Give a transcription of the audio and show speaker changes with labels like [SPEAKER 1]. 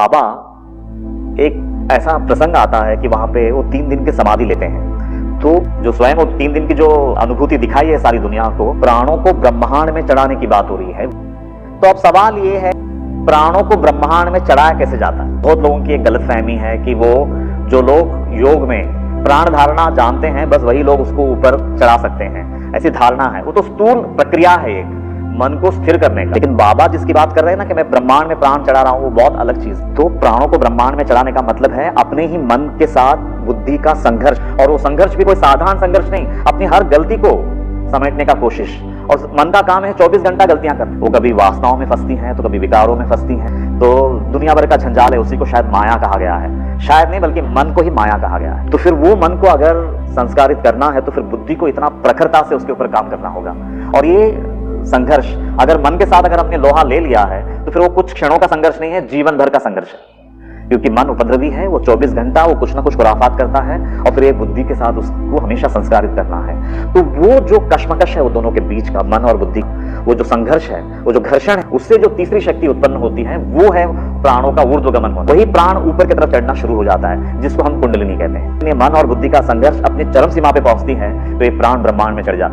[SPEAKER 1] बाबा एक ऐसा प्रसंग आता है कि वहां पे वो 3 दिन की समाधि लेते हैं। तो जो स्वयं वो 3 दिन की जो अनुभूति दिखाई है सारी दुनिया को, प्राणों को ब्रह्मांड में चढ़ाने की बात हो रही है। तो अब सवाल ये है, प्राणों को ब्रह्मांड में चढ़ाया कैसे जाता है? बहुत लोगों की एक गलतफहमी है कि वो जो लोग योग में प्राण धारणा जानते हैं, बस वही लोग उसको ऊपर चढ़ा सकते हैं, ऐसी धारणा है। वो तो स्थूल प्रक्रिया है एक मन को स्थिर करने का। लेकिन बाबा जिसकी बात कर रहे हैं ना कि मैं ब्रह्मांड में प्राण चढ़ा रहा हूं, वो बहुत अलग चीज। तो प्राणों को ब्रह्मांड में चढ़ाने का मतलब है अपने ही मन के साथ बुद्धि का संघर्ष, और वो संघर्ष भी कोई साधारण संघर्ष नहीं, अपनी हर गलती को समेटने का कोशिश। और मन का काम है 24 घंटा गलतियां करना। वो कभी वासनाओं में फंसती हैं, तो कभी विकारों में फंसती हैं, तो दुनिया भर का झंझाल है, उसी को शायद माया कहा गया है। शायद नहीं, बल्कि मन को ही माया कहा गया है। तो फिर वो मन को अगर संस्कारित करना है तो फिर बुद्धि को इतना प्रखरता से उसके ऊपर काम करना होगा। और ये संघर्ष अगर मन के साथ अगर हमने लोहा ले लिया है तो फिर वो कुछ क्षणों का संघर्ष नहीं है, जीवन भर का संघर्ष है। क्योंकि मन उपद्रवी है, वो 24 घंटा वो कुछ ना कुछ खुराफात करता है, और फिर एक बुद्धि के साथ उसको हमेशा संस्कारित करना है। तो वो जो कश्मकश है वो दोनों के बीच का, मन और बुद्धि, वो जो संघर्ष है, वो जो घर्षण है, उससे जो तीसरी शक्ति उत्पन्न होती है वो है प्राणों का ऊर्ध्वगमन होना। वही प्राण ऊपर की तरफ चढ़ना शुरू हो जाता है, जिसको हम कुंडलिनी कहते हैं। मन और बुद्धि का संघर्ष अपनी चरम सीमा पे पहुंचती है तो ये प्राण ब्रह्मांड में चढ़ जाते हैं।